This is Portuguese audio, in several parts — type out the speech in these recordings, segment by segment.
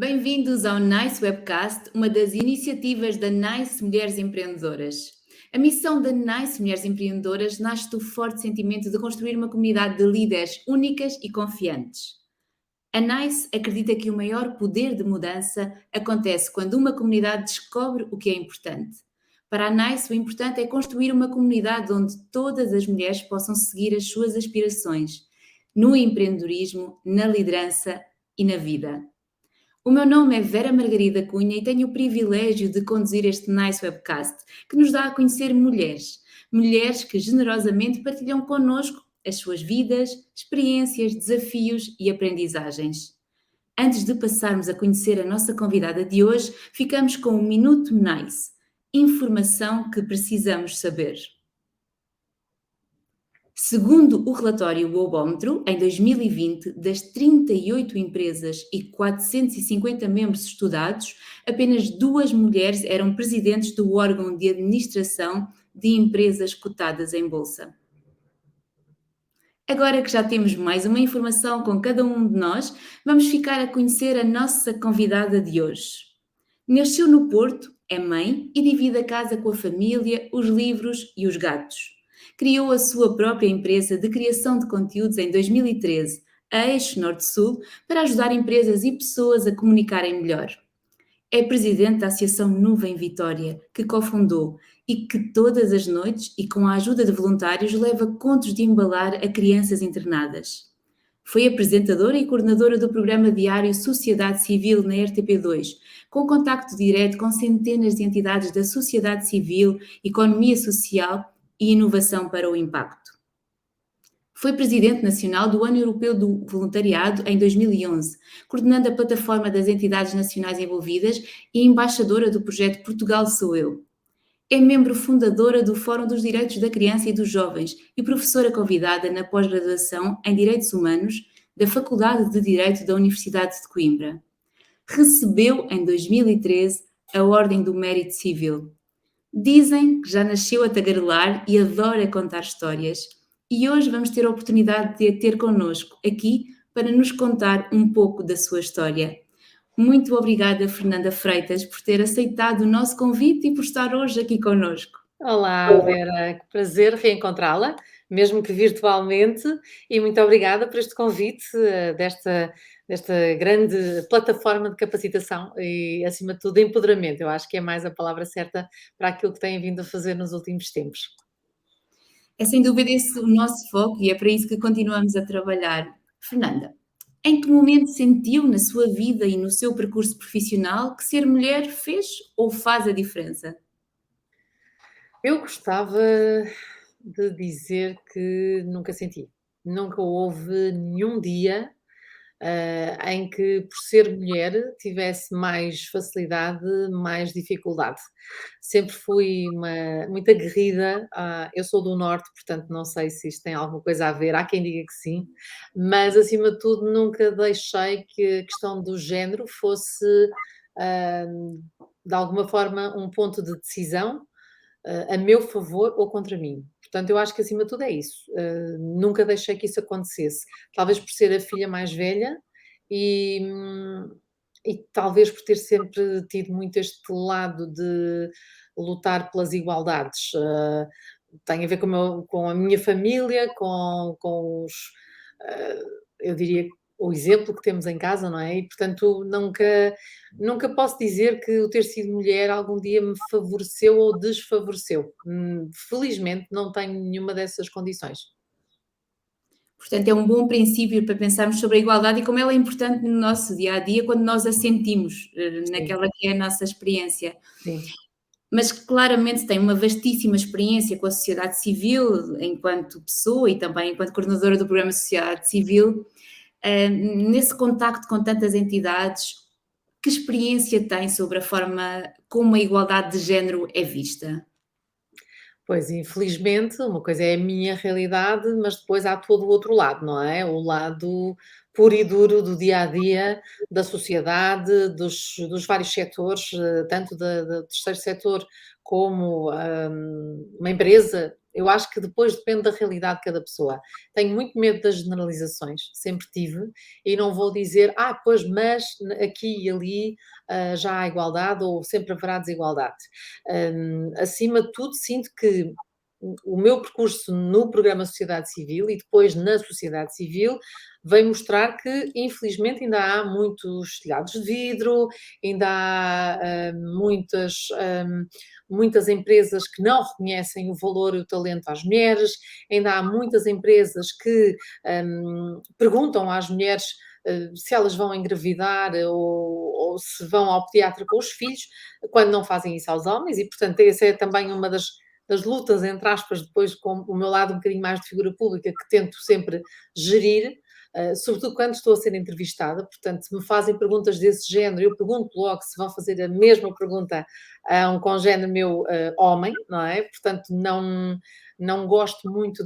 Bem-vindos ao NICE Webcast, uma das iniciativas da NICE Mulheres Empreendedoras. A missão da NICE Mulheres Empreendedoras nasce do forte sentimento de construir uma comunidade de líderes únicas e confiantes. A NICE acredita que o maior poder de mudança acontece quando uma comunidade descobre o que é importante. Para a NICE, o importante é construir uma comunidade onde todas as mulheres possam seguir as suas aspirações, no empreendedorismo, na liderança e na vida. O meu nome é Vera Margarida Cunha e tenho o privilégio de conduzir este NICE Webcast, que nos dá a conhecer mulheres que generosamente partilham connosco as suas vidas, experiências, desafios e aprendizagens. Antes de passarmos a conhecer a nossa convidada de hoje, ficamos com o Minuto NICE, informação que precisamos saber. Segundo o relatório Wobómetro, em 2020, das 38 empresas e 450 membros estudados, apenas 2 mulheres eram presidentes do órgão de administração de empresas cotadas em bolsa. Agora que já temos mais uma informação com cada um de nós, vamos ficar a conhecer a nossa convidada de hoje. Nasceu no Porto, é mãe e divide a casa com a família, os livros e os gatos. Criou a sua própria empresa de criação de conteúdos em 2013, a Eixo Norte-Sul, para ajudar empresas e pessoas a comunicarem melhor. É presidente da Associação Nuvem Vitória, que cofundou e que todas as noites e com a ajuda de voluntários leva contos de embalar a crianças internadas. Foi apresentadora e coordenadora do programa diário Sociedade Civil na RTP2, com contacto direto com centenas de entidades da sociedade civil, economia social e inovação para o impacto. Foi presidente nacional do Ano Europeu do Voluntariado em 2011, coordenando a plataforma das entidades nacionais envolvidas e embaixadora do projeto Portugal Sou Eu. É membro fundadora do Fórum dos Direitos da Criança e dos Jovens e professora convidada na pós-graduação em Direitos Humanos da Faculdade de Direito da Universidade de Coimbra. Recebeu, em 2013, a Ordem do Mérito Civil. Dizem que já nasceu a tagarelar e adora contar histórias. E hoje vamos ter a oportunidade de a ter connosco aqui para nos contar um pouco da sua história. Muito obrigada, Fernanda Freitas, por ter aceitado o nosso convite e por estar hoje aqui connosco. Olá, Vera, que prazer reencontrá-la, mesmo que virtualmente, e muito obrigada por este convite desta grande plataforma de capacitação e, acima de tudo, de empoderamento. Eu acho que é mais a palavra certa para aquilo que têm vindo a fazer nos últimos tempos. É sem dúvida esse o nosso foco e é para isso que continuamos a trabalhar. Fernanda, em que momento sentiu na sua vida e no seu percurso profissional que ser mulher fez ou faz a diferença? Eu gostava de dizer que nunca senti. Nunca houve nenhum dia em que, por ser mulher, tivesse mais facilidade, mais dificuldade. Sempre fui muito aguerrida. Eu sou do Norte, portanto, não sei se isto tem alguma coisa a ver. Há quem diga que sim, mas acima de tudo, nunca deixei que a questão do género fosse, ah, de alguma forma, um ponto de decisão a meu favor ou contra mim. Portanto, eu acho que acima de tudo é isso. Nunca deixei que isso acontecesse. Talvez por ser a filha mais velha e, e talvez por ter sempre tido muito este lado de lutar pelas igualdades. Tem a ver com a minha família, com os, uh, eu diria, o exemplo que temos em casa, não é? E, portanto, nunca posso dizer que o ter sido mulher algum dia me favoreceu ou desfavoreceu. Felizmente, não tenho nenhuma dessas condições. Portanto, é um bom princípio para pensarmos sobre a igualdade e como ela é importante no nosso dia a dia quando nós a sentimos Sim, naquela que é a nossa experiência. sim. Mas que claramente tem uma vastíssima experiência com a sociedade civil, enquanto pessoa e também enquanto coordenadora do programa Sociedade Civil. Nesse contacto com tantas entidades, que experiência tem sobre a forma como a igualdade de género é vista? Pois, infelizmente, uma coisa é a minha realidade, mas depois há todo o outro lado, não é? O lado puro e duro do dia a dia, da sociedade, dos vários setores, tanto do terceiro setor como uma empresa, Eu acho que depois depende da realidade de cada pessoa. Tenho muito medo das generalizações, sempre tive, e não vou dizer, pois, mas aqui e ali já há igualdade ou sempre haverá desigualdade. Acima de tudo, sinto que o meu percurso no programa Sociedade Civil e depois na sociedade civil veio mostrar que, infelizmente, ainda há muitos telhados de vidro, ainda há muitas empresas que não reconhecem o valor e o talento às mulheres, ainda há muitas empresas que perguntam às mulheres se elas vão engravidar ou se vão ao pediatra com os filhos, quando não fazem isso aos homens, e portanto essa é também uma das lutas, entre aspas, depois com o meu lado um bocadinho mais de figura pública, que tento sempre gerir, sobretudo quando estou a ser entrevistada, portanto, se me fazem perguntas desse género, eu pergunto logo se vão fazer a mesma pergunta a um congénere meu homem, não é? Portanto, não gosto muito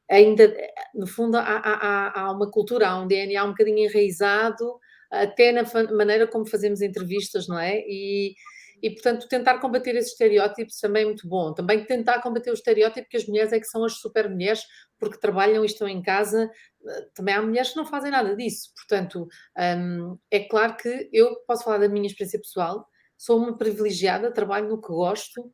ainda, no fundo, há uma cultura, há um DNA um bocadinho enraizado, até na maneira como fazemos entrevistas, não é? Portanto, tentar combater esses estereótipos também é muito bom. Também tentar combater o estereótipo que as mulheres é que são as super mulheres porque trabalham e estão em casa. Também há mulheres que não fazem nada disso. Portanto, é claro que eu posso falar da minha experiência pessoal. Sou uma privilegiada, trabalho no que gosto,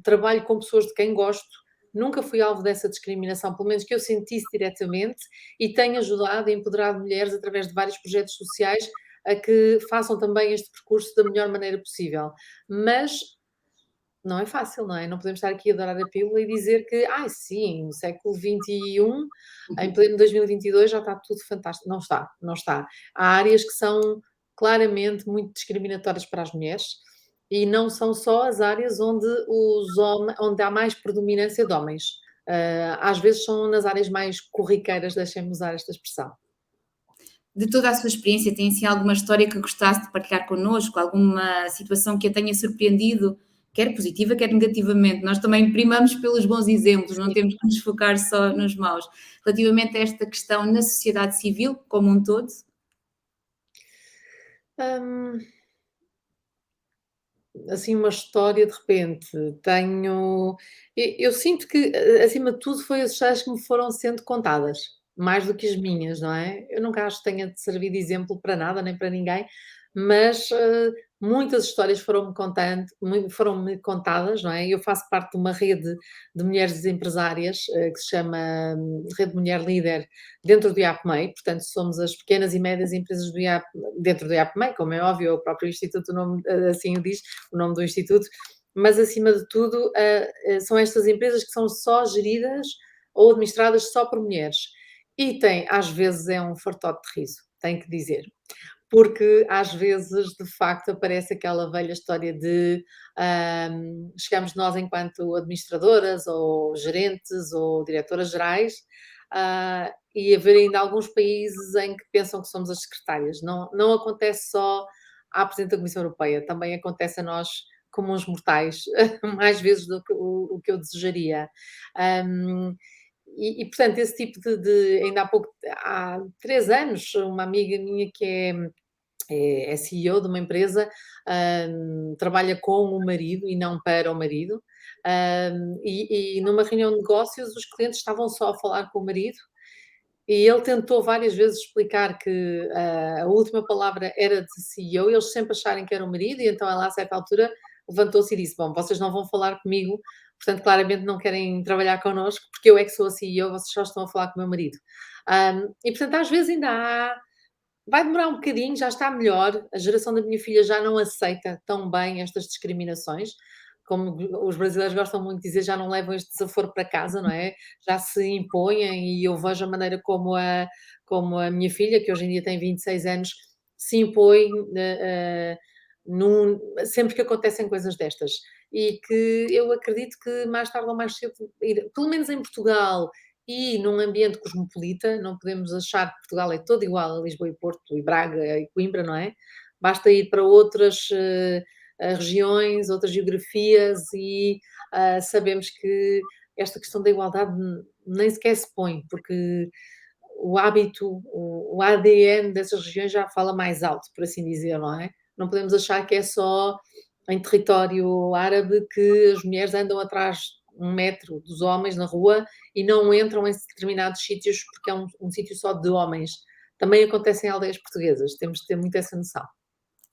trabalho com pessoas de quem gosto. Nunca fui alvo dessa discriminação, pelo menos que eu sentisse diretamente, e tenho ajudado e empoderado mulheres através de vários projetos sociais a que façam também este percurso da melhor maneira possível. Mas não é fácil, não é? Não podemos estar aqui a dourar a pílula e dizer que, sim, no século XXI, em pleno 2022, já está tudo fantástico. Não está, não está. Há áreas que são claramente muito discriminatórias para as mulheres e não são só as áreas onde há mais predominância de homens. Às vezes são nas áreas mais corriqueiras, deixem-me usar esta expressão. De toda a sua experiência, tem assim alguma história que gostasse de partilhar connosco? Alguma situação que a tenha surpreendido, quer positiva, quer negativamente? Nós também primamos pelos bons exemplos, não temos que nos focar só nos maus. Relativamente a esta questão na sociedade civil, como um todo? Hum, assim, uma história de repente, eu sinto que, acima de tudo, foi as histórias que me foram sendo contadas, mais do que as minhas, não é? Eu nunca acho que tenha de servir de exemplo para nada, nem para ninguém, mas, muitas histórias foram-me contadas, não é? Eu faço parte de uma rede de mulheres empresárias, que se chama Rede Mulher Líder, dentro do IAPMEI, portanto somos as pequenas e médias empresas do IAP dentro do IAPMEI, como é óbvio, o próprio instituto, o nome assim o diz, o nome do instituto, mas acima de tudo, são estas empresas que são só geridas ou administradas só por mulheres. E tem, às vezes, é um fartote de riso, tenho que dizer. Porque às vezes, de facto, aparece aquela velha história de chegamos nós enquanto administradoras ou gerentes ou diretoras gerais, e haver ainda alguns países em que pensam que somos as secretárias. Não acontece só à Presidente da Comissão Europeia, também acontece a nós comuns mortais, mais vezes do que o que eu desejaria. Hum, portanto, esse tipo ainda há 3 anos, uma amiga minha que é CEO de uma empresa, trabalha com o marido e não para o marido, e numa reunião de negócios os clientes estavam só a falar com o marido e ele tentou várias vezes explicar que a última palavra era de CEO e eles sempre acharem que era o marido, e então ela, a certa altura, levantou-se e disse: Bom, vocês não vão falar comigo, portanto, claramente não querem trabalhar connosco, porque eu é que sou a CEO, vocês só estão a falar com o meu marido. Portanto, às vezes ainda vai demorar um bocadinho, já está melhor. A geração da minha filha já não aceita tão bem estas discriminações, como os brasileiros gostam muito de dizer, já não levam este desaforo para casa, não é? Já se impõem e eu vejo a maneira como a minha filha, que hoje em dia tem 26 anos, se impõe sempre que acontecem coisas destas. E que eu acredito que mais tarde ou mais cedo, pelo menos em Portugal e num ambiente cosmopolita, não podemos achar que Portugal é todo igual a Lisboa e Porto e Braga e Coimbra, não é? Basta ir para outras regiões, outras geografias e sabemos que esta questão da igualdade nem sequer se põe, porque o hábito, o ADN dessas regiões já fala mais alto, por assim dizer, não é? Não podemos achar que é só em território árabe que as mulheres andam atrás 1 metro dos homens na rua e não entram em determinados sítios porque é um sítio só de homens. Também acontece em aldeias portuguesas, temos que ter muito essa noção.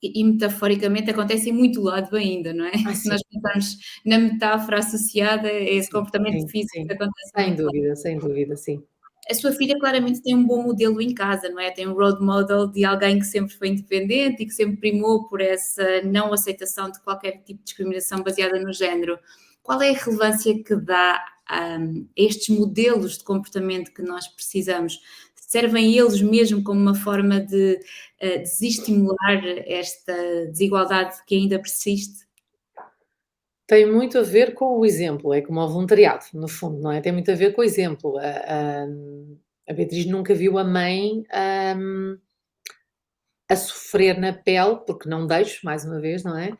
E metaforicamente acontece em muito lado ainda, não é? Ah, Se sim, nós pensarmos na metáfora associada a esse sim, comportamento sim, físico que sim. acontece em muito lado. Sem dúvida, sim. A sua filha claramente tem um bom modelo em casa, não é? Tem um role model de alguém que sempre foi independente e que sempre primou por essa não aceitação de qualquer tipo de discriminação baseada no género. Qual é a relevância que dá a estes modelos de comportamento que nós precisamos? Servem eles mesmo como uma forma de desestimular esta desigualdade que ainda persiste? Tem muito a ver com o exemplo, é como o voluntariado, no fundo, não é? Tem muito a ver com o exemplo. A Beatriz nunca viu a mãe, a sofrer na pele, porque não deixo, mais uma vez, não é?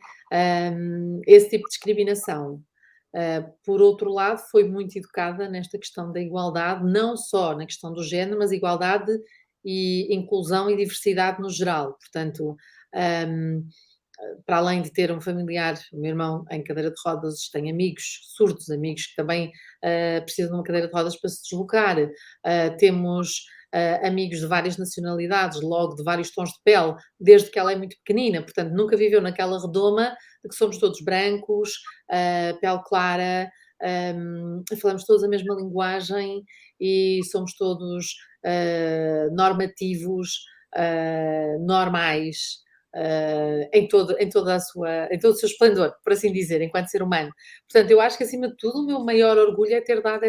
Esse tipo de discriminação. Por outro lado, foi muito educada nesta questão da igualdade, não só na questão do género, mas igualdade e inclusão e diversidade no geral. Portanto, hum, para além de ter um familiar, o meu irmão em cadeira de rodas, tem amigos surdos, amigos que também precisam de uma cadeira de rodas para se deslocar. Temos amigos de várias nacionalidades, logo de vários tons de pele, desde que ela é muito pequenina, portanto nunca viveu naquela redoma de que somos todos brancos, pele clara, falamos todos a mesma linguagem e somos todos normativos, normais, em todo o seu esplendor, por assim dizer, enquanto ser humano. Portanto, eu acho que acima de tudo o meu maior orgulho é ter dado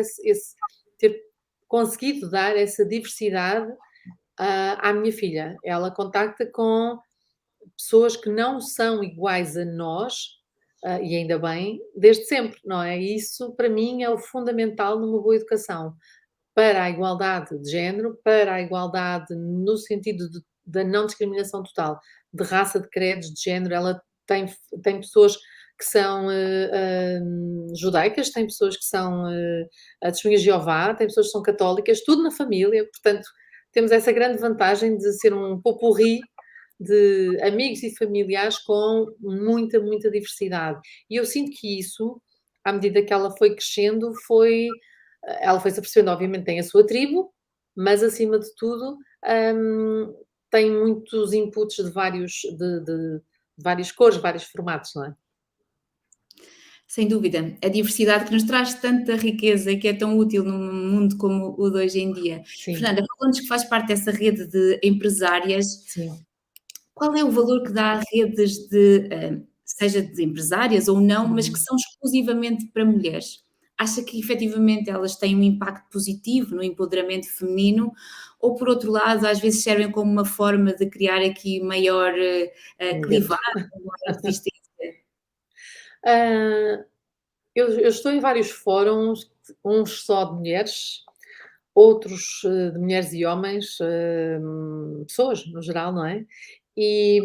ter conseguido dar essa diversidade à minha filha. Ela contacta com pessoas que não são iguais a nós, e ainda bem, desde sempre, não é? E isso para mim é o fundamental numa boa educação. Para a igualdade de género, para a igualdade no sentido da não discriminação total, de raça, de credos, de género, ela tem pessoas que são judaicas, tem pessoas que são testemunhas de Jeová, tem pessoas que são católicas, tudo na família, portanto, temos essa grande vantagem de ser um pot-pourri de amigos e familiares com muita, muita diversidade. E eu sinto que isso, à medida que ela foi crescendo, ela foi-se apercebendo, obviamente tem a sua tribo, mas acima de tudo, hum, tem muitos inputs de várias cores, vários formatos, não é? Sem dúvida, a diversidade que nos traz tanta riqueza e que é tão útil num mundo como o de hoje em dia. Sim, Fernanda, falou-nos que faz parte dessa rede de empresárias. sim. Qual é o valor que dá a redes de, seja de empresárias ou não, mas que Uhum. são exclusivamente para mulheres? Acha que efetivamente elas têm um impacto positivo no empoderamento feminino ou, por outro lado, às vezes servem como uma forma de criar aqui maior Engano. clivagem, maior resistência? Ah, eu estou em vários fóruns, uns só de mulheres, outros de mulheres e homens, pessoas no geral, não é? E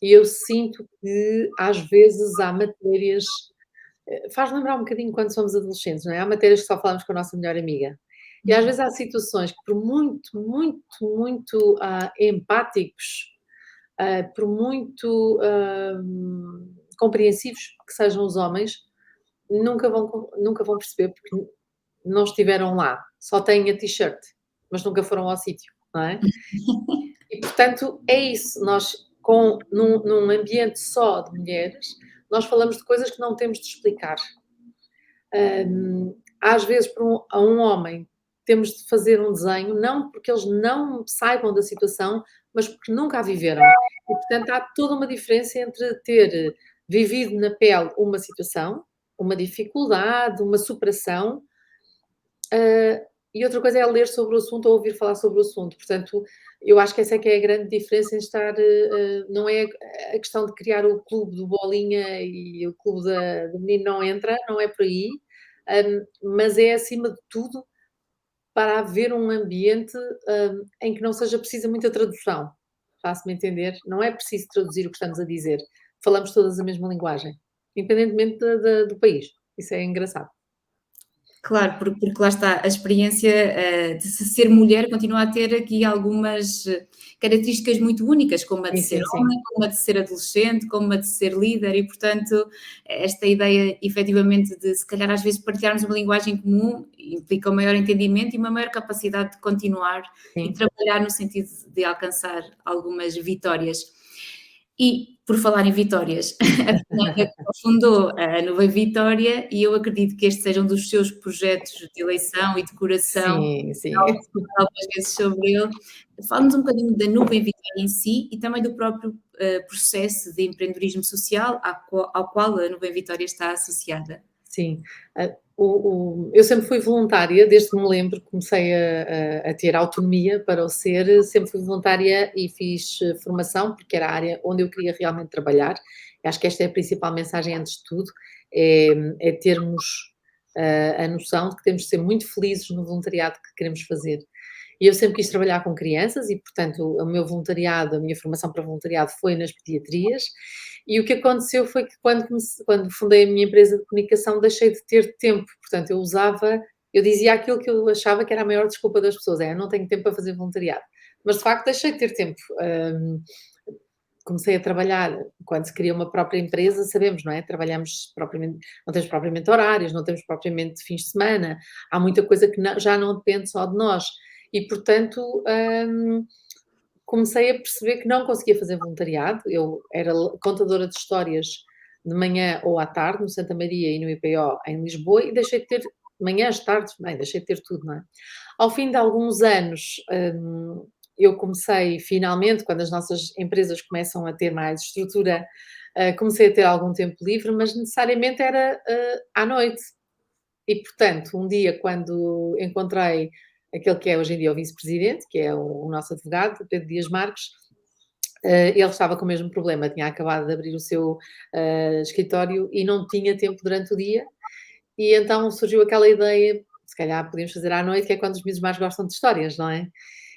eu sinto que às vezes há matérias, faz lembrar um bocadinho quando somos adolescentes, não é? Há matérias que só falamos com a nossa melhor amiga. E às vezes há situações que por muito, muito, muito empáticos, por muito compreensivos que sejam os homens, nunca vão perceber porque não estiveram lá, só têm a t-shirt, mas nunca foram ao sítio, não é? E portanto é isso, nós num ambiente só de mulheres, nós falamos de coisas que não temos de explicar. Às vezes a um homem temos de fazer um desenho, não porque eles não saibam da situação, mas porque nunca a viveram. E portanto há toda uma diferença entre ter vivido na pele uma situação, uma dificuldade, uma superação, e outra coisa é ler sobre o assunto ou ouvir falar sobre o assunto. Portanto, eu acho que essa é que é a grande diferença em estar, não é a questão de criar o clube do bolinha e o clube do menino não entra, não é por aí, mas é acima de tudo para haver um ambiente, em que não seja precisa muita tradução. Faço-me entender? Não é preciso traduzir o que estamos a dizer. Falamos todas a mesma linguagem, independentemente do país. Isso é engraçado. Claro, porque lá está, a experiência, de se ser mulher continua a ter aqui algumas características muito únicas, como a de Sim, ser sim, sim. homem, como a de ser adolescente, como a de ser líder e, portanto, esta ideia efetivamente de se calhar às vezes partilharmos uma linguagem comum implica um maior entendimento e uma maior capacidade de continuar e Sim. trabalhar no sentido de alcançar algumas vitórias. E, por falar em vitórias, a Fernanda fundou a Nuvem Vitória e eu acredito que este seja um dos seus projetos de eleição e de coração, Sim, sim. algumas vezes sobre ele. Fala-nos um bocadinho da Nuvem Vitória em si e também do próprio, processo de empreendedorismo social ao qual a Nuvem Vitória está associada. Sim. Eu sempre fui voluntária, desde que me lembro, comecei a ter autonomia para o ser, sempre fui voluntária e fiz formação, porque era a área onde eu queria realmente trabalhar. E acho que esta é a principal mensagem, antes de tudo, é termos a noção de que temos de ser muito felizes no voluntariado que queremos fazer. E eu sempre quis trabalhar com crianças e, portanto, o meu voluntariado, a minha formação para voluntariado foi nas pediatrias. E o que aconteceu foi que quando fundei a minha empresa de comunicação deixei de ter tempo, portanto eu dizia aquilo que eu achava que era a maior desculpa das pessoas, eu não tenho tempo para fazer voluntariado, mas de facto deixei de ter tempo. Comecei a trabalhar, quando se cria uma própria empresa, sabemos, não é? Trabalhamos propriamente, não temos propriamente horários, não temos propriamente fins de semana, há muita coisa que já não depende só de nós. E, portanto, comecei a perceber que não conseguia fazer voluntariado. Eu era contadora de histórias de manhã ou à tarde, no Santa Maria e no IPO em Lisboa, e deixei de ter manhãs, tardes, bem, deixei de ter tudo, não é? Ao fim de alguns anos, eu comecei finalmente, quando as nossas empresas começam a ter mais estrutura, comecei a ter algum tempo livre, mas necessariamente era à noite. E, portanto, um dia, quando encontrei aquele que é hoje em dia o vice-presidente, que é o nosso advogado, Pedro Dias Marques, ele estava com o mesmo problema, tinha acabado de abrir o seu escritório e não tinha tempo durante o dia, e então surgiu aquela ideia, se calhar podíamos fazer à noite, que é quando os miúdos mais gostam de histórias, não é?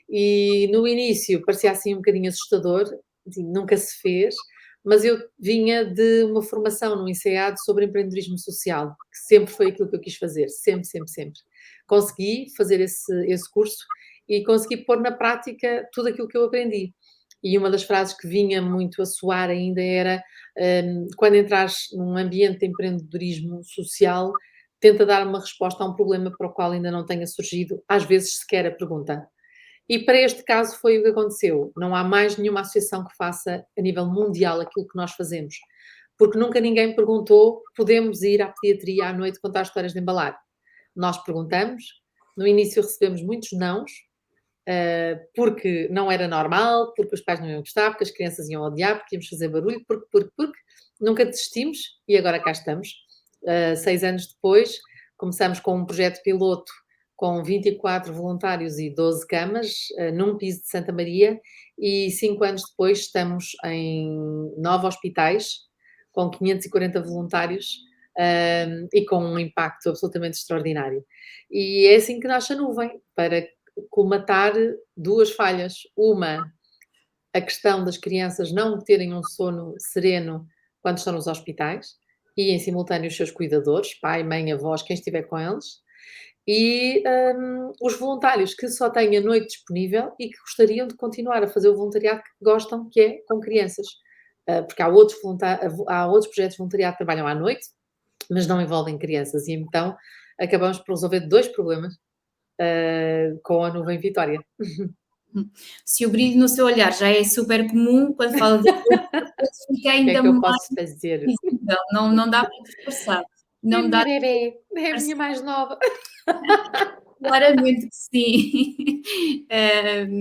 E no início parecia assim um bocadinho assustador, assim, nunca se fez, mas eu vinha de uma formação no INSEAD sobre empreendedorismo social, que sempre foi aquilo que eu quis fazer, sempre, sempre, sempre. Consegui fazer esse curso e consegui pôr na prática tudo aquilo que eu aprendi. E uma das frases que vinha muito a soar ainda era: quando entrares num ambiente de empreendedorismo social, tenta dar uma resposta a um problema para o qual ainda não tenha surgido, às vezes sequer a pergunta. E para este caso foi o que aconteceu. Não há mais nenhuma associação que faça a nível mundial aquilo que nós fazemos. Porque nunca ninguém perguntou: podemos ir à pediatria à noite contar histórias de embalar? Nós perguntamos, no início recebemos muitos nãos, porque não era normal, porque os pais não iam gostar, porque as crianças iam odiar, porque íamos fazer barulho, porque. Nunca desistimos e agora cá estamos. 6 anos depois, começamos com um projeto piloto com 24 voluntários e 12 camas, num piso de Santa Maria, e 5 anos depois estamos em 9 hospitais, com 540 voluntários, e com um impacto absolutamente extraordinário. E é assim que nasce a nuvem, para colmatar duas falhas. Uma, a questão das crianças não terem um sono sereno quando estão nos hospitais e, em simultâneo, os seus cuidadores, pai, mãe, avós, quem estiver com eles. E os voluntários que só têm a noite disponível e que gostariam de continuar a fazer o voluntariado que gostam, que é com crianças. Porque há outros projetos de voluntariado que trabalham à noite, mas não envolvem crianças. E então acabamos por resolver dois problemas com a Nuvem Vitória. Se o brilho no seu olhar já é super comum, quando fala de fica O que é ainda que eu mais posso fazer? visível, não dá para disfarçar, É a não dá minha bebê, é a minha para mais nova. claramente que sim.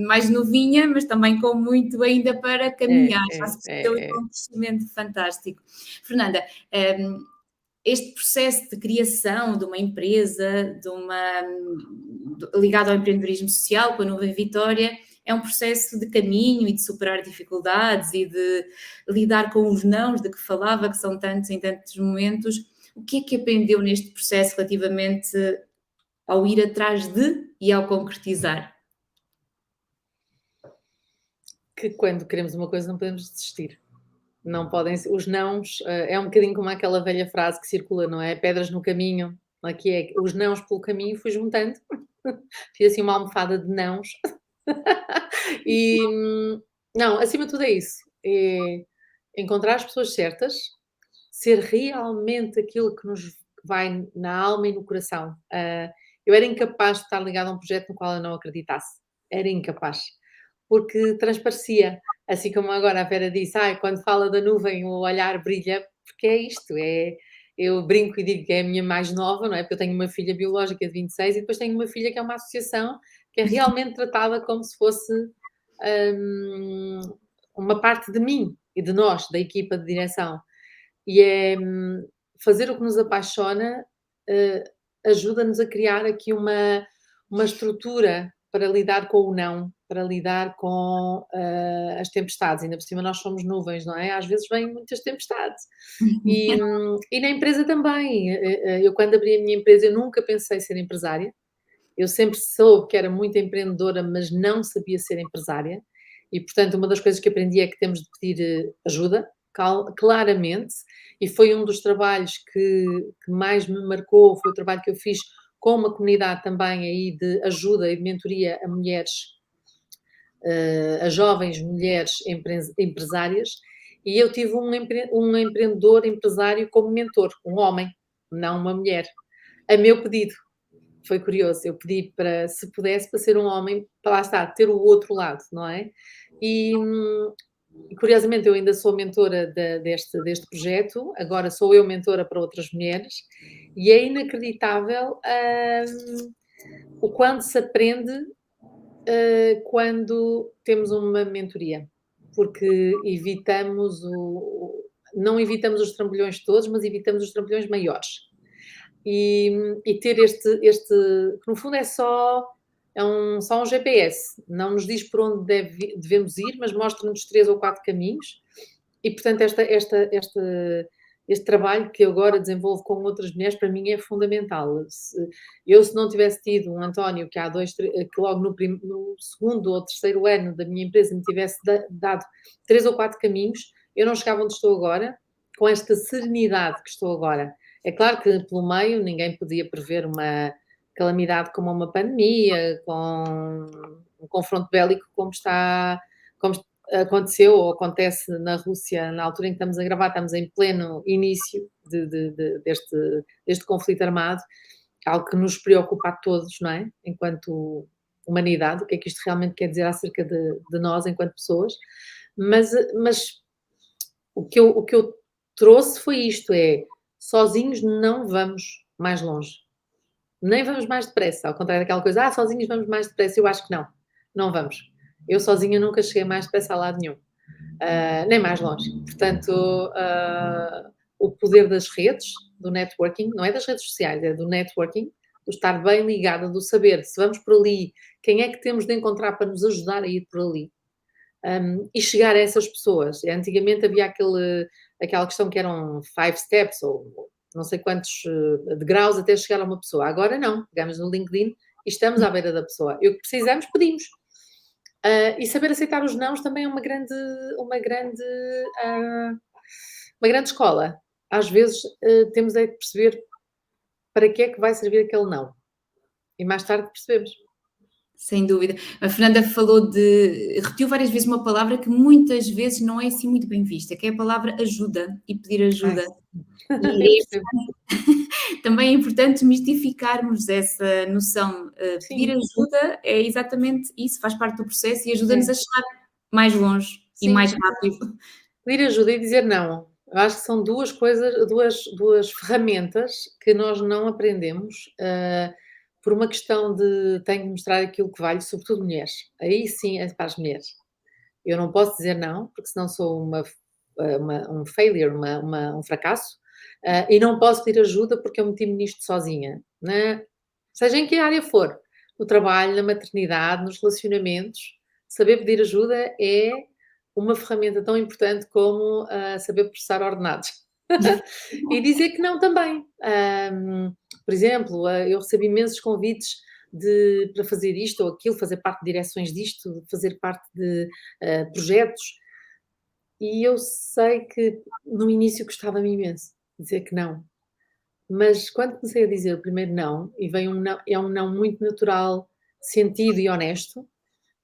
Mais novinha, mas também com muito ainda para É, caminhar, já é, se percebeu e é, com é. um crescimento fantástico. Fernanda, este processo de criação de uma empresa, ligado ao empreendedorismo social, com a Nuvem Vitória, é um processo de caminho e de superar dificuldades e de lidar com os nãos de que falava, que são tantos em tantos momentos. O que é que aprendeu neste processo relativamente ao ir atrás de e ao concretizar? Que quando queremos uma coisa não podemos desistir. Não podem ser os nãos, é um bocadinho como aquela velha frase que circula, não é? Pedras no caminho, Aqui é os nãos pelo caminho, fui juntando, fiz assim uma almofada de nãos. E, não, acima de tudo é isso, é encontrar as pessoas certas, ser realmente aquilo que nos vai na alma e no coração. Eu era incapaz de estar ligada a um projeto no qual eu não acreditasse, era incapaz, porque transparecia, assim como agora a Vera disse: "Ai, quando fala da nuvem o olhar brilha", porque é isto, eu brinco e digo que é a minha mais nova, não é, porque eu tenho uma filha biológica de 26 e depois tenho uma filha que é uma associação, que é realmente tratada como se fosse, hum, uma parte de mim e de nós, da equipa de direção. E é, fazer o que nos apaixona, eh, ajuda-nos a criar aqui uma estrutura para lidar com o não, para lidar com, as tempestades, ainda por cima nós somos nuvens, não é? Às vezes vêm muitas tempestades. E na empresa também, eu quando abri a minha empresa eu nunca pensei ser empresária, eu sempre soube que era muito empreendedora, mas não sabia ser empresária. E, portanto, uma das coisas que aprendi é que temos de pedir ajuda, claramente. E foi um dos trabalhos que mais me marcou. Foi o trabalho que eu fiz com uma comunidade também aí de ajuda e de mentoria a mulheres, a jovens mulheres empresárias. E eu tive um empreendedor empresário como mentor, um homem, não uma mulher, a meu pedido. Foi curioso, eu pedi para, se pudesse, para ser um homem, para lá estar, ter o outro lado, não é? E, curiosamente eu ainda sou mentora deste projeto, agora sou eu mentora para outras mulheres, e é inacreditável, o quanto se aprende, quando temos uma mentoria, porque não evitamos os trambolhões todos, mas evitamos os trambolhões maiores. E ter que no fundo só um GPS, não nos diz por onde devemos ir, mas mostra-nos 3 ou 4 caminhos. E portanto este trabalho que eu agora desenvolvo com outras mulheres, para mim é fundamental. Se não tivesse tido um António que há 2, que logo no segundo ou terceiro ano da minha empresa me tivesse dado 3 ou 4 caminhos, eu não chegava onde estou agora, com esta serenidade que estou agora. É claro que pelo meio ninguém podia prever uma calamidade como uma pandemia, com um confronto bélico como aconteceu ou acontece na Rússia na altura em que estamos a gravar, estamos em pleno início deste conflito armado, algo que nos preocupa a todos, não é? Enquanto humanidade, o que é que isto realmente quer dizer acerca de nós enquanto pessoas, mas o que eu trouxe foi isto, sozinhos não vamos mais longe, nem vamos mais depressa, ao contrário daquela coisa, sozinhos vamos mais depressa, eu acho que não, não vamos. Eu sozinha nunca cheguei mais depressa a lado nenhum, nem mais longe. Portanto, o poder das redes, do networking, não é das redes sociais, é do networking, do estar bem ligada, do saber se vamos por ali, quem é que temos de encontrar para nos ajudar a ir por ali. E chegar a essas pessoas. Antigamente havia aquela questão que eram 5 steps ou não sei quantos degraus até chegar a uma pessoa. Agora não, pegamos no LinkedIn e estamos à beira da pessoa. E o que precisamos, pedimos. E saber aceitar os nãos também é uma grande escola. Às vezes temos é que perceber para que é que vai servir aquele não. E mais tarde percebemos. Sem dúvida. A Fernanda repetiu várias vezes uma palavra que muitas vezes não é assim muito bem vista, que é a palavra ajuda e pedir Ai, ajuda. eu E percebo. também é importante desmistificarmos essa noção. Pedir Sim, ajuda é exatamente isso, faz parte do processo e ajuda-nos a é. chegar mais longe e Sim. mais rápido. Pedir ajuda e dizer não. Eu acho que são duas coisas, duas ferramentas que nós não aprendemos, por uma questão de tenho que mostrar aquilo que valho, sobretudo mulheres. Aí sim é para as mulheres. Eu não posso dizer não, porque senão sou um failure, um fracasso, e não posso pedir ajuda porque eu meti-me nisto sozinha, né? Seja em que área for, no trabalho, na maternidade, nos relacionamentos, saber pedir ajuda é uma ferramenta tão importante como saber processar ordenados. E dizer que não também. Por exemplo, eu recebi imensos convites para fazer isto ou aquilo, fazer parte de direções disto, fazer parte de projetos. E eu sei que no início custava-me imenso dizer que não. mas quando comecei a dizer o primeiro não, e vem um não é um não muito natural, sentido e honesto,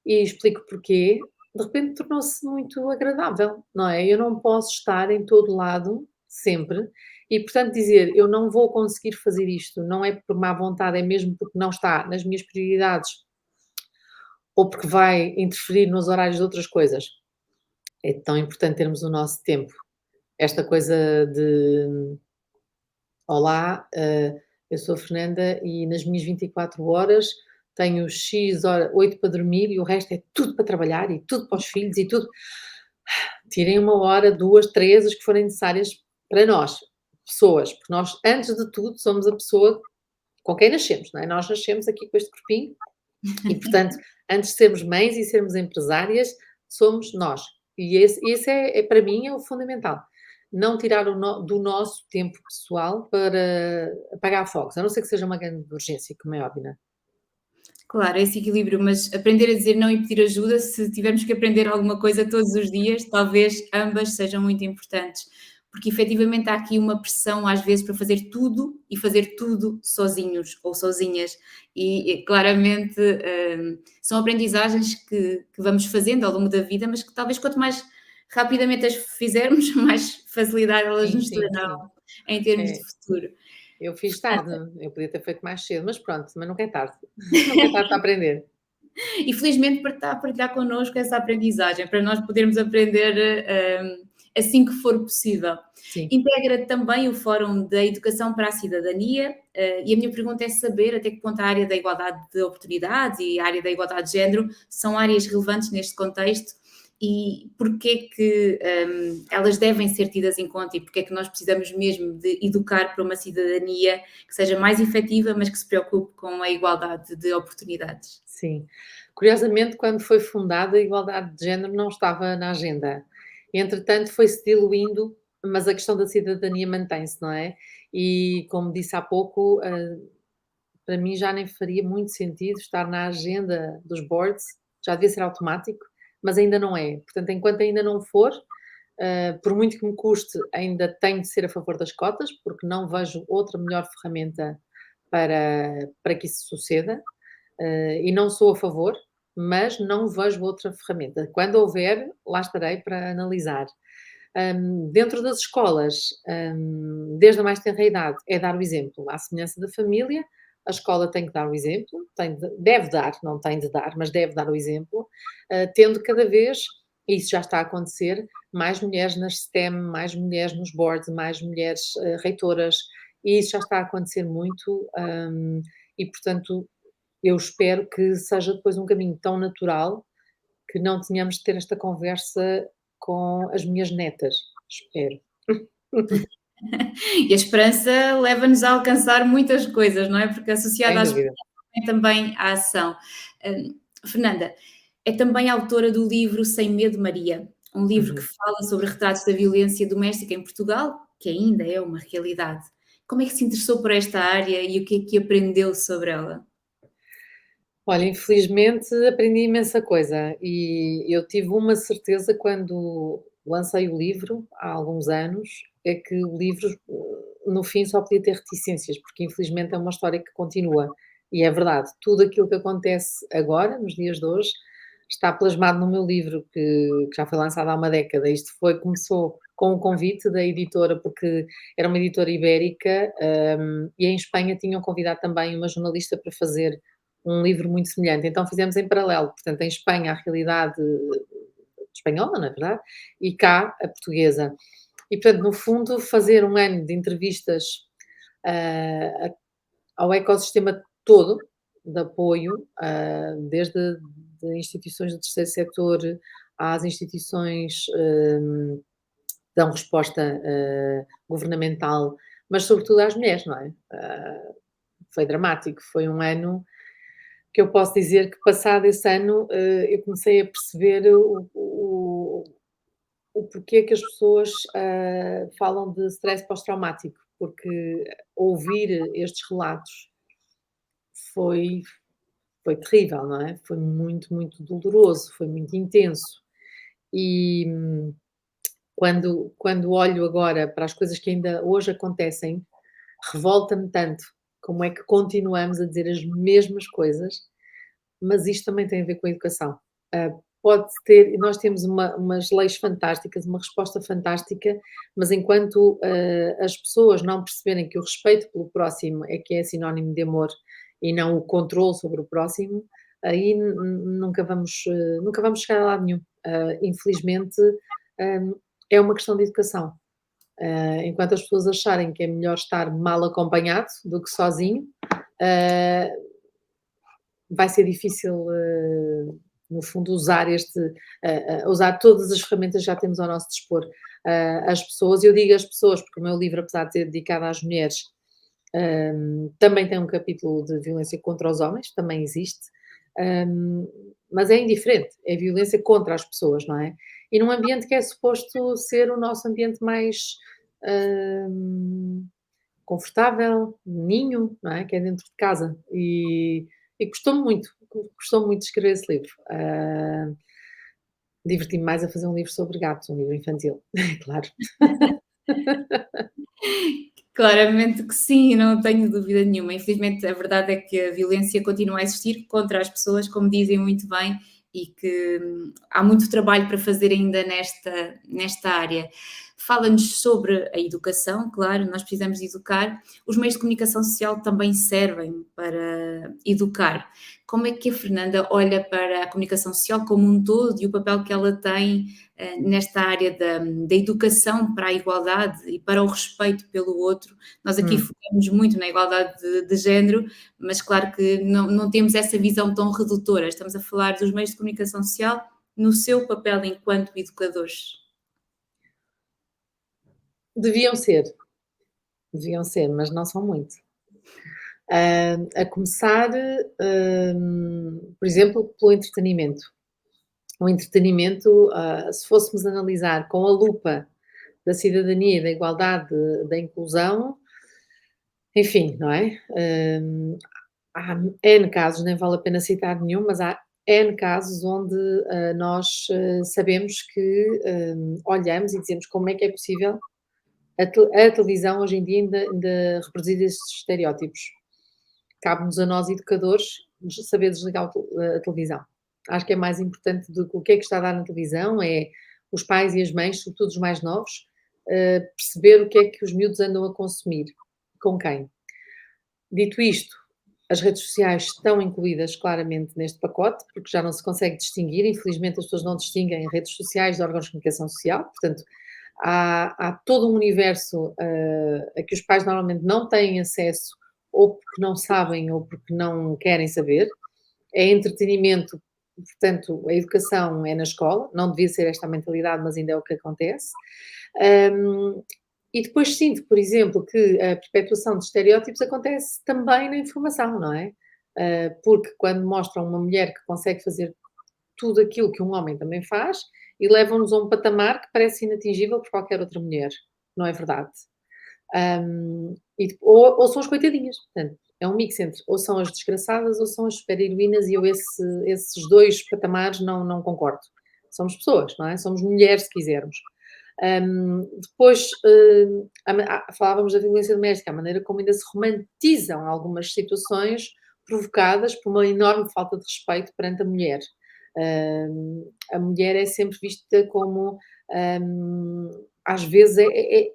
e explico porquê, de repente tornou-se muito agradável, não é? Eu não posso estar em todo lado, sempre, e portanto dizer: "Eu não vou conseguir fazer isto", não é por má vontade, é mesmo porque não está nas minhas prioridades, ou porque vai interferir nos horários de outras coisas. É tão importante termos o nosso tempo. Esta coisa de: "Olá, eu sou a Fernanda e nas minhas 24 horas tenho X hora 8 para dormir e o resto é tudo para trabalhar e tudo para os filhos e tudo". Tirem 1 hora, 2, 3, as que forem necessárias para nós, pessoas, porque nós, antes de tudo, somos a pessoa com quem nascemos, não é? Nós nascemos aqui com este corpinho e, portanto, antes de sermos mães e sermos empresárias, somos nós. E esse é para mim, é o fundamental. Não tirar do nosso tempo pessoal para apagar fogos, a não ser que seja uma grande urgência, como é óbvio, não é? Claro, é esse equilíbrio, mas aprender a dizer não e pedir ajuda, se tivermos que aprender alguma coisa todos os dias, talvez ambas sejam muito importantes, porque efetivamente há aqui uma pressão às vezes para fazer tudo e fazer tudo sozinhos ou sozinhas, e claramente são aprendizagens que vamos fazendo ao longo da vida, mas que talvez quanto mais rapidamente as fizermos, mais facilidade elas Sim, nos sim, sim. trarão em termos de É. futuro. Eu fiz tarde, eu podia ter feito mais cedo, mas pronto, mas nunca é tarde. Nunca é tarde para aprender. E felizmente por estar a partilhar connosco essa aprendizagem, para nós podermos aprender assim que for possível. Sim. Integra também o Fórum da Educação para a Cidadania, e a minha pergunta é saber até que ponto a área da igualdade de oportunidades e a área da igualdade de género são áreas relevantes neste contexto e porquê que elas devem ser tidas em conta e porquê que nós precisamos mesmo de educar para uma cidadania que seja mais efetiva, mas que se preocupe com a igualdade de oportunidades. Sim. Curiosamente, quando foi fundada, a igualdade de género não estava na agenda. Entretanto, foi-se diluindo, mas a questão da cidadania mantém-se, não é? E, como disse há pouco, para mim já nem faria muito sentido estar na agenda dos boards, já devia ser automático, mas ainda não é. Portanto, enquanto ainda não for, por muito que me custe, ainda tenho de ser a favor das cotas, porque não vejo outra melhor ferramenta para que isso suceda. E não sou a favor, mas não vejo outra ferramenta. Quando houver, lá estarei para analisar. Dentro das escolas, desde a mais tenra idade, é dar o exemplo. À semelhança da família, a escola tem que dar o exemplo, deve dar, não tem de dar, mas deve dar o exemplo, tendo cada vez, e isso já está a acontecer, mais mulheres nas STEM, mais mulheres nos boards, mais mulheres reitoras, e isso já está a acontecer muito, e portanto eu espero que seja depois um caminho tão natural que não tenhamos de ter esta conversa com as minhas netas, espero. E a esperança leva-nos a alcançar muitas coisas, não é? Porque associada Sem à dúvida. esperança é também a ação. Fernanda, é também autora do livro Sem Medo, Maria, um livro que Uhum. fala sobre retratos da violência doméstica em Portugal, que ainda é uma realidade. Como é que se interessou por esta área e o que é que aprendeu sobre ela? Olha, infelizmente aprendi imensa coisa e eu tive uma certeza quando lancei o livro, há alguns anos, é que o livro, no fim só podia ter reticências, porque infelizmente é uma história que continua. E é verdade, tudo aquilo que acontece agora, nos dias de hoje, está plasmado no meu livro, que já foi lançado há uma década. Começou com um convite da editora, porque era uma editora ibérica, e em Espanha tinham convidado também uma jornalista para fazer um livro muito semelhante. Então fizemos em paralelo, portanto, em Espanha a realidade espanhola, não é verdade? E cá a portuguesa. E portanto, no fundo, fazer um ano de entrevistas ah, ao ecossistema todo de apoio, desde de instituições do terceiro setor às instituições que dão resposta governamental, mas sobretudo às mulheres, não é? Foi dramático, foi um ano que eu posso dizer que passado esse ano, eu comecei a perceber o porquê que as pessoas, falam de stress pós-traumático, porque ouvir estes relatos foi foi terrível, não é? Foi muito, muito doloroso, foi muito intenso. E quando olho agora para as coisas que ainda hoje acontecem, revolta-me tanto como é que continuamos a dizer as mesmas coisas, mas isto também tem a ver com a educação. Pode ter nós temos umas leis fantásticas, uma resposta fantástica, mas enquanto, as pessoas não perceberem que o respeito pelo próximo é que é sinónimo de amor e não o controle sobre o próximo, aí nunca vamos chegar a lado nenhum. Infelizmente, é uma questão de educação. Enquanto as pessoas acharem que é melhor estar mal acompanhado do que sozinho, ah, vai ser difícil, no fundo, usar todas as ferramentas que já temos ao nosso dispor. As pessoas, eu digo as pessoas, porque o meu livro, apesar de ser dedicado às mulheres, também tem um capítulo de violência contra os homens, também existe, mas é indiferente, é violência contra as pessoas, não é? E num ambiente que é suposto ser o nosso ambiente mais hum, confortável, ninho, não é? Que é dentro de casa. E gostou muito de escrever esse livro. Diverti-me mais a fazer um livro sobre gatos, um livro infantil, claro. Claramente que sim, não tenho dúvida nenhuma. Infelizmente, a verdade é que a violência continua a existir contra as pessoas, como dizem muito bem, e que há muito trabalho para fazer ainda nesta área. Fala-nos sobre a educação, claro, nós precisamos de educar. Os meios de comunicação social também servem para educar. Como é que a Fernanda olha para a comunicação social como um todo e o papel que ela tem nesta área da educação para a igualdade e para o respeito pelo outro? Nós aqui Hum. focamos muito na igualdade de género, mas claro que não temos essa visão tão redutora. Estamos a falar dos meios de comunicação social no seu papel enquanto educadores. Deviam ser, deviam ser, mas não são muito. A começar, por exemplo, pelo entretenimento. O entretenimento, se fôssemos analisar com a lupa da cidadania, da igualdade, da inclusão, enfim, não é? Há N casos, nem vale a pena citar nenhum, mas há N casos onde nós sabemos que olhamos e dizemos como é que é possível a televisão hoje em dia ainda reproduzir estes estereótipos. Cabe-nos a nós, educadores, saber desligar a televisão. Acho que é mais importante do que o que é que está a dar na televisão, é os pais e as mães, sobretudo os mais novos, perceber o que é que os miúdos andam a consumir, com quem. Dito isto, as redes sociais estão incluídas claramente neste pacote, porque já não se consegue distinguir, infelizmente as pessoas não distinguem redes sociais de órgãos de comunicação social, portanto, há todo um universo a que os pais normalmente não têm acesso, ou porque não sabem, ou porque não querem saber. É entretenimento, portanto, a educação é na escola, não devia ser esta a mentalidade, mas ainda é o que acontece. E depois sinto, por exemplo, que a perpetuação de estereótipos acontece também na informação, não é? Porque quando mostram uma mulher que consegue fazer tudo aquilo que um homem também faz e levam-nos a um patamar que parece inatingível por qualquer outra mulher, não é verdade? Ou são as coitadinhas, portanto, é um mix entre ou são as desgraçadas ou são as super-heroínas e eu esses 2 patamares não concordo. Somos pessoas, não é? Somos mulheres se quisermos. Depois, falávamos da violência doméstica, a maneira como ainda se romantizam algumas situações provocadas por uma enorme falta de respeito perante a mulher. A mulher é sempre vista como, às vezes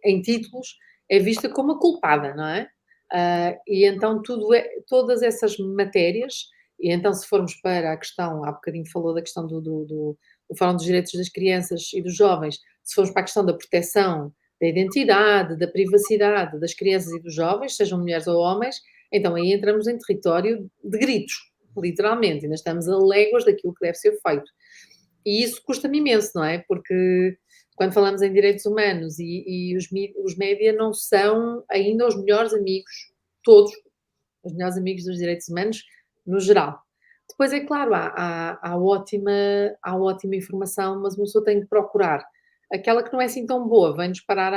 em títulos, é vista como a culpada, não é? E então todas essas matérias, e então se formos para a questão, há bocadinho falou da questão do Fórum dos Direitos das Crianças e dos Jovens, se formos para a questão da proteção da identidade, da privacidade das crianças e dos jovens, sejam mulheres ou homens, então aí entramos em território de gritos, literalmente, ainda estamos a léguas daquilo que deve ser feito. E isso custa-me imenso, não é? Porque quando falamos em direitos humanos e os média não são ainda os melhores amigos, todos, os melhores amigos dos direitos humanos, no geral. Depois, é claro, há ótima informação, mas uma pessoa tem que procurar. Aquela que não é assim tão boa, vem-nos parar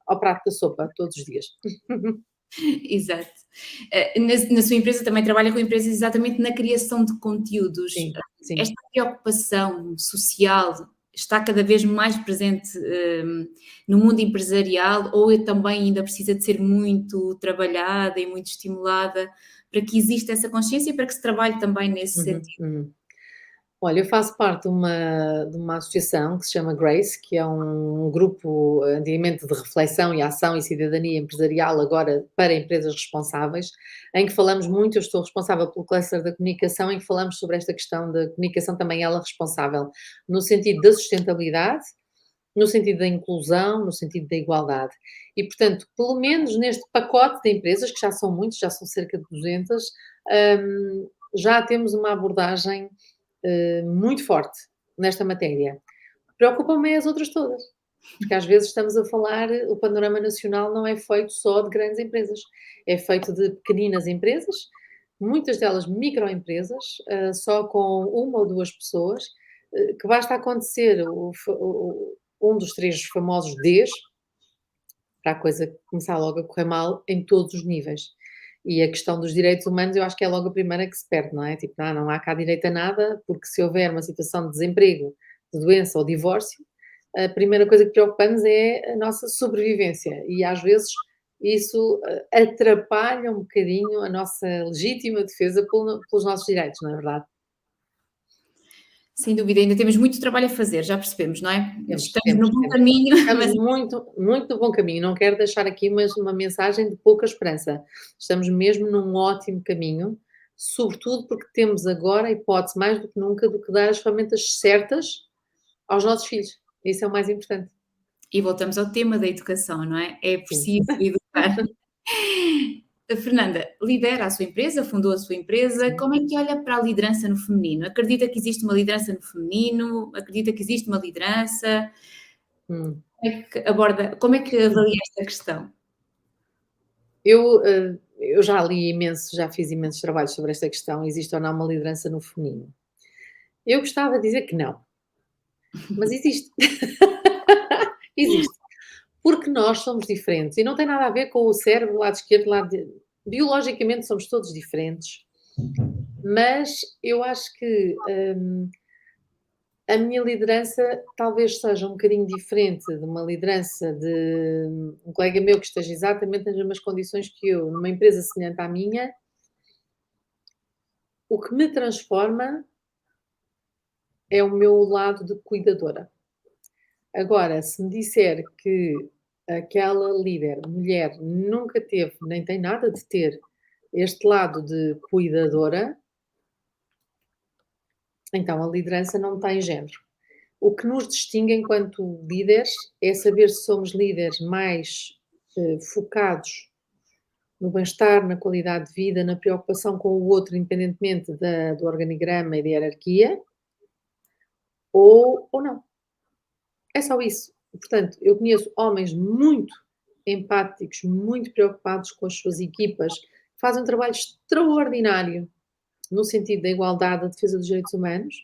ao prato da sopa todos os dias. Exato. Na sua empresa também trabalha com empresas exatamente na criação de conteúdos. Sim, sim. Esta preocupação social está cada vez mais presente no mundo empresarial ou também ainda precisa de ser muito trabalhada e muito estimulada para que exista essa consciência e para que se trabalhe também nesse Uhum, sentido? uhum. Olha, eu faço parte de uma associação que se chama Grace, que é um grupo antigamente de reflexão e ação e cidadania empresarial, agora para empresas responsáveis, em que falamos muito, eu estou responsável pelo cluster da comunicação, em que falamos sobre esta questão da comunicação também ela responsável, no sentido da sustentabilidade, no sentido da inclusão, no sentido da igualdade. E, portanto, pelo menos neste pacote de empresas, que já são muitos, já são cerca de 200, já temos uma abordagem muito forte nesta matéria. Preocupam-me as outras todas, porque às vezes estamos a falar, o panorama nacional não é feito só de grandes empresas, é feito de pequeninas empresas, muitas delas microempresas, só com uma ou duas pessoas, que basta acontecer um dos três famosos Ds, para a coisa começar logo a correr mal em todos os níveis. E a questão dos direitos humanos eu acho que é logo a primeira que se perde, não é? Tipo, não há cá direito a nada, porque se houver uma situação de desemprego, de doença ou divórcio, a primeira coisa que preocupamos é a nossa sobrevivência e às vezes isso atrapalha um bocadinho a nossa legítima defesa pelos nossos direitos, não é verdade? Sem dúvida, ainda temos muito trabalho a fazer, já percebemos, não é? Temos, Estamos temos, no bom temos. caminho, Estamos mas muito, muito no bom caminho. Não quero deixar aqui uma mensagem de pouca esperança. Estamos mesmo num ótimo caminho, sobretudo porque temos agora a hipótese, mais do que nunca, de que dar as ferramentas certas aos nossos filhos. Isso é o mais importante. e voltamos ao tema da educação, não é? É Sim. preciso educar. A Fernanda lidera a sua empresa, fundou a sua empresa. Sim. Como é que olha para a liderança no feminino? Acredita que existe uma liderança no feminino? Acredita que existe uma liderança? Hum. Como é que avalia esta questão? Eu já li imenso, já fiz imensos trabalhos sobre esta questão, existe ou não uma liderança no feminino. Eu gostava de dizer que não, mas existe. Existe. Porque nós somos diferentes e não tem nada a ver com o cérebro, lado esquerdo, biologicamente somos todos diferentes, mas eu acho que, a minha liderança talvez seja um bocadinho diferente de uma liderança de um colega meu que esteja exatamente nas mesmas condições que eu, numa empresa semelhante à minha. O que me transforma é o meu lado de cuidadora. Agora, se me disser que aquela líder, mulher, nunca teve, nem tem nada de ter, este lado de cuidadora, então a liderança não tem género. O que nos distingue enquanto líderes é saber se somos líderes mais focados no bem-estar, na qualidade de vida, na preocupação com o outro, independentemente do organigrama e da hierarquia, ou não. É só isso. Portanto, eu conheço homens muito empáticos, muito preocupados com as suas equipas, que fazem um trabalho extraordinário no sentido da igualdade, da defesa dos direitos humanos,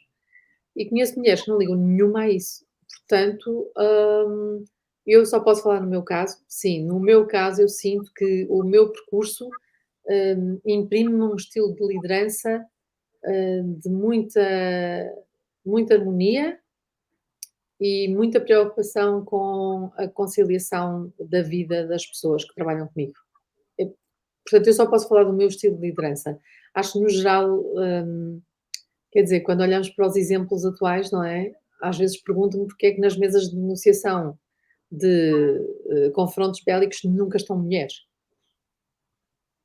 e conheço mulheres que não ligam nenhuma a isso. Portanto, eu só posso falar no meu caso. Sim, no meu caso eu sinto que o meu percurso, imprime-me um estilo de liderança, de muita harmonia e muita preocupação com a conciliação da vida das pessoas que trabalham comigo. Eu portanto, eu só posso falar do meu estilo de liderança. Acho que no geral, quer dizer, quando olhamos para os exemplos atuais, não é, às vezes pergunto-me porque é que nas mesas de negociação de, confrontos bélicos nunca estão mulheres.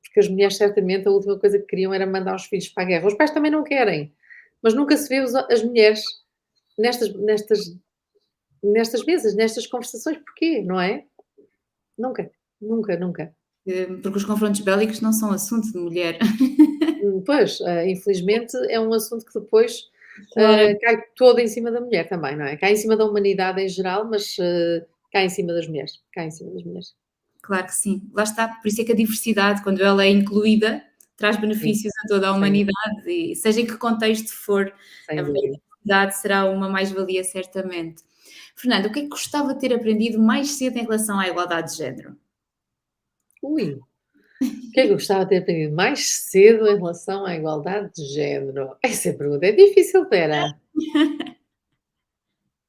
Porque as mulheres certamente a última coisa que queriam era mandar os filhos para a guerra. Os pais também não querem, mas nunca se vê as mulheres nestas mesas, nestas conversações, porquê, não é? Nunca, nunca, nunca. Porque os confrontos bélicos não são assunto de mulher. Pois, infelizmente é um assunto que depois, Claro. cai todo em cima da mulher também, não é? Cai em cima da humanidade em geral, mas, cai em cima das mulheres, cai em cima das mulheres. Claro que sim. Lá está, por isso é que a diversidade, quando ela é incluída, traz Sim, benefícios a toda a sem humanidade e seja em que contexto for, a sem dúvida. diversidade será uma mais-valia certamente. Fernanda, o que é que gostava de ter aprendido mais cedo em relação à igualdade de género? Ui, o que é que eu gostava de ter aprendido mais cedo em relação à igualdade de género? Essa pergunta é difícil, espera.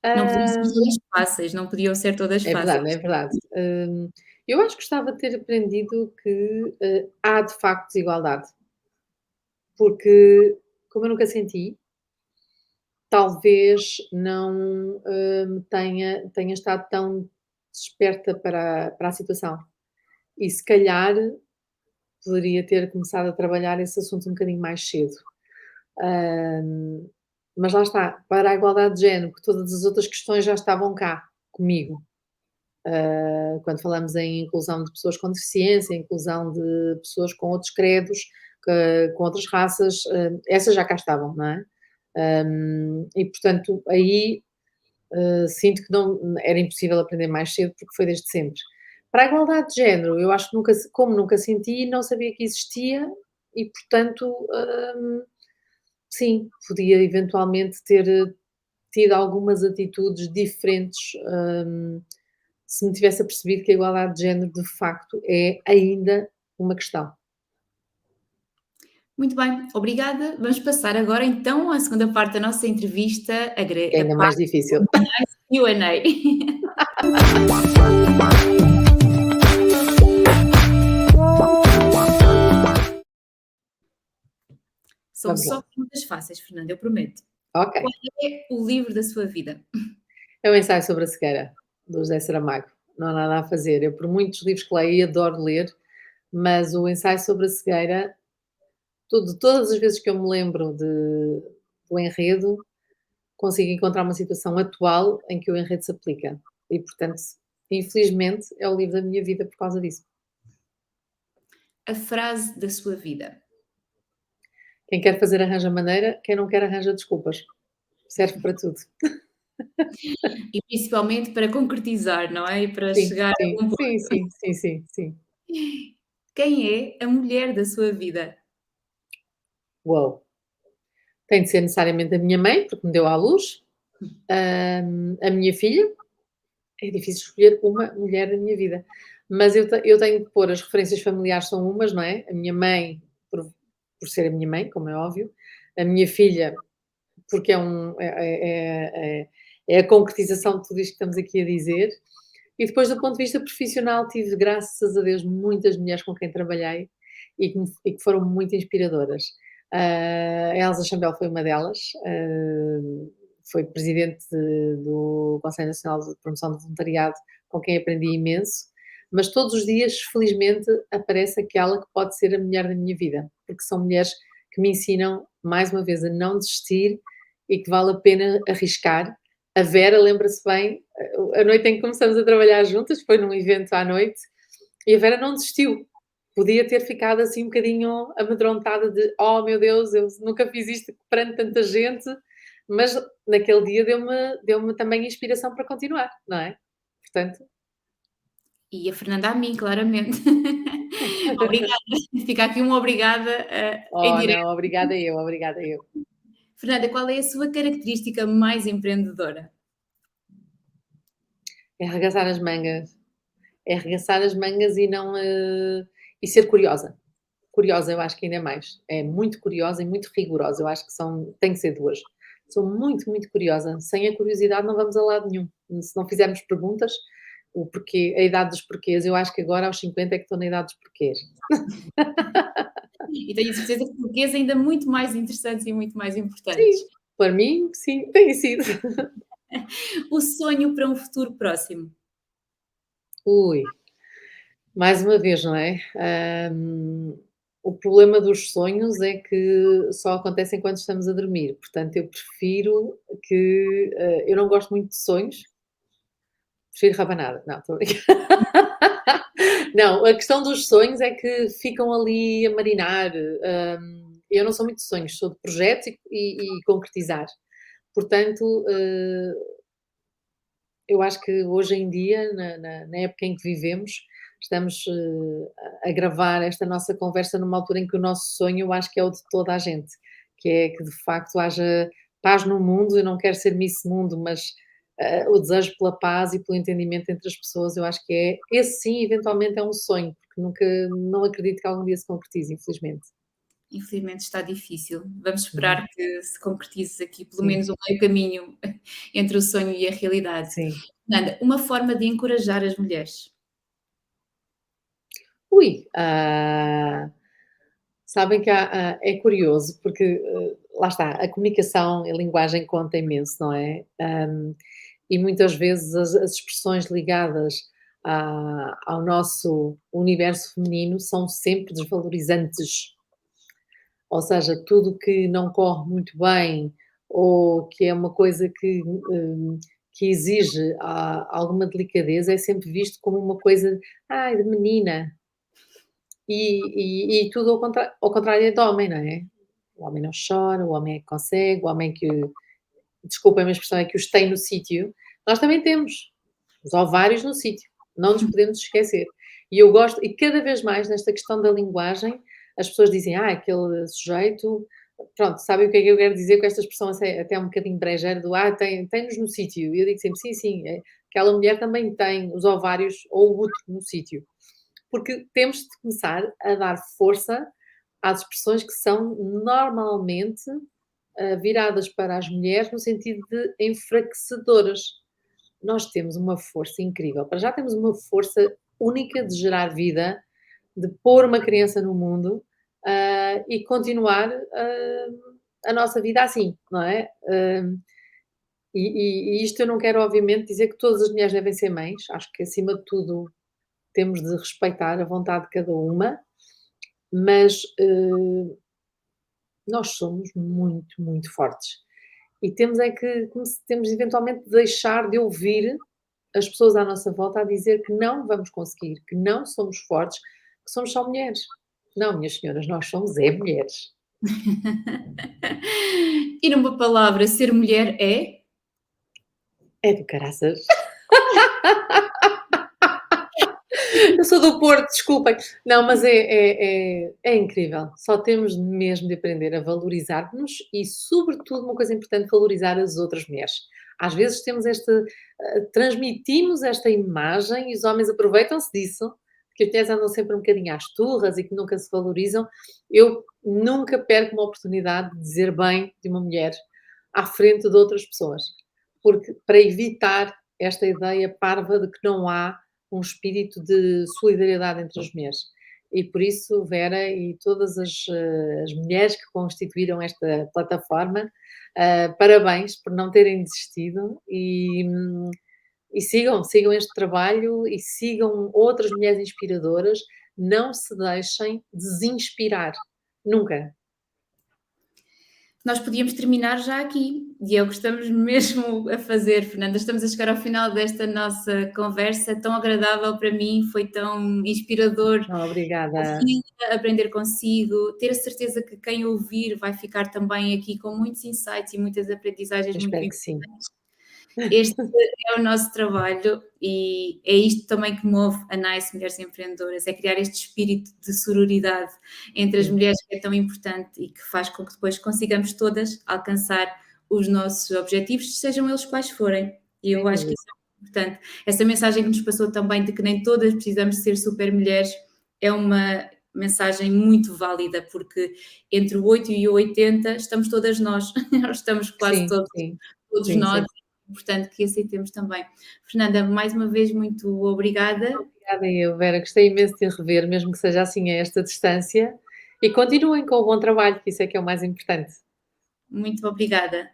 Não podiam ser Hã, todas fáceis, não podiam ser todas fáceis. é verdade. Eu acho que gostava de ter aprendido que, há de facto desigualdade, porque como eu nunca senti, talvez não, tenha estado tão desperta para a situação. E se calhar poderia ter começado a trabalhar esse assunto um bocadinho mais cedo. Hum, mas lá está, para a igualdade de género, porque todas as outras questões já estavam cá, comigo. Quando falamos em inclusão de pessoas com deficiência, inclusão de pessoas com outros credos, com outras raças, essas já cá estavam, não é? E portanto, aí sinto que não era impossível aprender mais cedo porque foi desde sempre. Para a igualdade de género, eu acho que nunca, como nunca senti, não sabia que existia e, portanto, sim, podia eventualmente ter tido algumas atitudes diferentes, se me tivesse apercebido que a igualdade de género de facto é ainda uma questão. Muito bem, obrigada. Vamos passar agora então à segunda parte da nossa entrevista, Que é a ainda mais parte difícil. Q&A. São Vamos só lá. perguntas fáceis, Fernanda, eu prometo. Ok. Qual é o livro da sua vida? É o Ensaio sobre a Cegueira, do José Saramago. Não há nada a fazer. Eu, por muitos livros que leio, e adoro ler, mas o Ensaio sobre a Cegueira, todas as vezes que eu me lembro do enredo, consigo encontrar uma situação atual em que o enredo se aplica. E, portanto, infelizmente, é o livro da minha vida por causa disso. A frase da sua vida. Quem quer fazer arranja maneira, quem não quer arranja desculpas. Serve para tudo. E principalmente para concretizar, não é? E para Sim, chegar a sim, um sim, ponto. sim, sim, sim, sim. Quem é a mulher da sua vida? Uou! Tem de ser necessariamente a minha mãe, porque me deu à luz, a minha filha. É difícil escolher uma mulher na minha vida, mas eu tenho de pôr as referências familiares são umas, não é? A minha mãe, por ser a minha mãe, como é óbvio, a minha filha, porque é a concretização de tudo isto que estamos aqui a dizer, e depois do ponto de vista profissional tive, graças a Deus, muitas mulheres com quem trabalhei e que foram muito inspiradoras. A Elsa Chambel foi uma delas, foi presidente do Conselho Nacional de Promoção do Voluntariado, com quem aprendi imenso, mas todos os dias, felizmente, aparece aquela que pode ser a mulher da minha vida, porque são mulheres que me ensinam, mais uma vez, a não desistir e que vale a pena arriscar. A Vera lembra-se bem, a noite em que começamos a trabalhar juntas, foi num evento à noite, e a Vera não desistiu. Podia ter ficado assim um bocadinho amedrontada de: "Oh meu Deus, eu nunca fiz isto perante tanta gente", mas naquele dia deu-me também inspiração para continuar, não é? Portanto, E a Fernanda a mim, claramente. Obrigada. Fica aqui um obrigada, em oh direto. não, obrigada eu, obrigada eu. Fernanda, qual é a sua característica mais empreendedora? É arregaçar as mangas, é arregaçar as mangas e não, e ser curiosa. Curiosa eu acho que ainda é mais, é muito curiosa e muito rigorosa, eu acho que tem que ser 2. Sou muito, muito curiosa, sem a curiosidade não vamos a lado nenhum. Se não fizermos perguntas, o porquê, a idade dos porquês, eu acho que agora aos 50 é que estou na idade dos porquês. E tenho certeza que português ainda muito mais interessantes e muito mais Sim, importantes. para mim sim, tem sido. O sonho para um futuro próximo. Ui, mais uma vez, não é? O problema dos sonhos é que só acontecem quando estamos a dormir, portanto eu prefiro que, eu não gosto muito de sonhos, prefiro rabanada. Não, estou a brincar. Não, a questão dos sonhos é que ficam ali a marinar. Eu não sou muito de sonhos, sou de projetos e concretizar. Portanto, eu acho que hoje em dia, na época em que vivemos, estamos a gravar esta nossa conversa numa altura em que o nosso sonho, eu acho que é o de toda a gente, que é que de facto haja paz no mundo. Eu não quero ser Miss Mundo, mas o desejo pela paz e pelo entendimento entre as pessoas, eu acho que esse sim, eventualmente é um sonho, porque nunca, não acredito que algum dia se concretize, infelizmente. Infelizmente está difícil. Vamos Uhum. esperar que se concretize aqui pelo Sim, menos um meio caminho entre o sonho e a realidade. sim. Fernanda, uma forma de encorajar as mulheres. Ui, sabem que é curioso porque, lá está, a comunicação, a linguagem conta imenso, não é? E muitas vezes as expressões ligadas ao nosso universo feminino são sempre desvalorizantes. Ou seja, tudo que não corre muito bem ou que é uma coisa que exige alguma delicadeza é sempre visto como uma coisa, ai, de menina. E tudo ao contrário é do homem, não é? O homem não chora, o homem é que consegue, o homem é que, desculpem-me a expressão, é que os tem no sítio. Nós também temos os ovários no sítio, não nos podemos esquecer. E eu gosto, e cada vez mais nesta questão da linguagem, as pessoas dizem: "Ah, aquele sujeito", pronto, sabem o que é que eu quero dizer com esta expressão até um bocadinho brejeira do: "Ah, tem-nos no sítio", e eu digo sempre: "Sim, sim, aquela mulher também tem os ovários ou o útero no sítio". Porque temos de começar a dar força às expressões que são normalmente, viradas para as mulheres no sentido de enfraquecedoras. Nós temos uma força incrível. Para já temos uma força única de gerar vida, de pôr uma criança no mundo, e continuar, a nossa vida assim, não é? E isto eu não quero obviamente dizer que todas as mulheres devem ser mães, acho que acima de tudo temos de respeitar a vontade de cada uma, mas, nós somos muito, muito fortes. E temos é que temos eventualmente de deixar de ouvir as pessoas à nossa volta a dizer que não vamos conseguir, que não somos fortes, que somos só mulheres. Não, minhas senhoras, nós somos é mulheres. E numa palavra, ser mulher é? É do caraças. Eu sou do Porto, desculpem. Não, mas é incrível. Só temos mesmo de aprender a valorizar-nos e, sobretudo, uma coisa importante, valorizar as outras mulheres. Às vezes temos transmitimos esta imagem e os homens aproveitam-se disso, porque as mulheres andam sempre um bocadinho às turras e que nunca se valorizam. Eu nunca perco uma oportunidade de dizer bem de uma mulher à frente de outras pessoas, porque para evitar esta ideia parva de que não há um espírito de solidariedade entre as mulheres. E por isso, Vera e todas as mulheres que constituíram esta plataforma, parabéns por não terem desistido e sigam este trabalho e sigam outras mulheres inspiradoras. Não se deixem desinspirar. Nunca. Nós podíamos terminar já aqui, e é o que estamos mesmo a fazer, Fernanda. Estamos a chegar ao final desta nossa conversa tão agradável para mim, foi tão inspirador Obrigada. ouvi-la, aprender consigo, ter a certeza que quem ouvir vai ficar também aqui com muitos insights e muitas aprendizagens Eu muito espero que sim. importantes. Este é o nosso trabalho e é isto também que move a NICE Mulheres Empreendedoras, é criar este espírito de sororidade entre as Sim, mulheres que é tão importante e que faz com que depois consigamos todas alcançar os nossos objetivos, sejam eles quais forem. E eu sem acho que dúvida. isso é importante. Essa mensagem que nos passou também de que nem todas precisamos ser super mulheres é uma mensagem muito válida, porque entre o 8 e o 80 estamos todas nós, estamos quase Sim, todos, sim, todos sim, nós, sim. é importante que aceitemos também. Fernanda, mais uma vez muito obrigada, Obrigada eu, Vera, gostei imenso de rever, mesmo que seja assim a esta distância, e continuem com o bom trabalho, que isso é que é o mais importante. muito obrigada.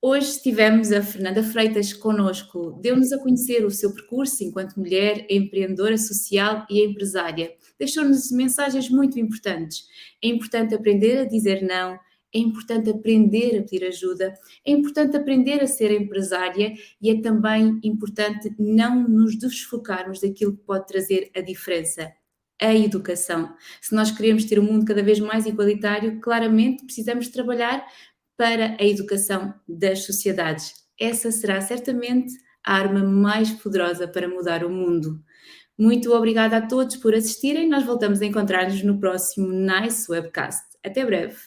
Hoje tivemos a Fernanda Freitas connosco, deu-nos a conhecer o seu percurso enquanto mulher, empreendedora social e empresária. Deixou-nos mensagens muito importantes. É importante aprender a dizer não, é importante aprender a pedir ajuda, é importante aprender a ser empresária e é também importante não nos desfocarmos daquilo que pode trazer a diferença. A educação. Se nós queremos ter um mundo cada vez mais igualitário, claramente precisamos trabalhar para a educação das sociedades. Essa será certamente a arma mais poderosa para mudar o mundo. Muito obrigada a todos por assistirem. Nós voltamos a encontrar-nos no próximo Nice Webcast. Até breve.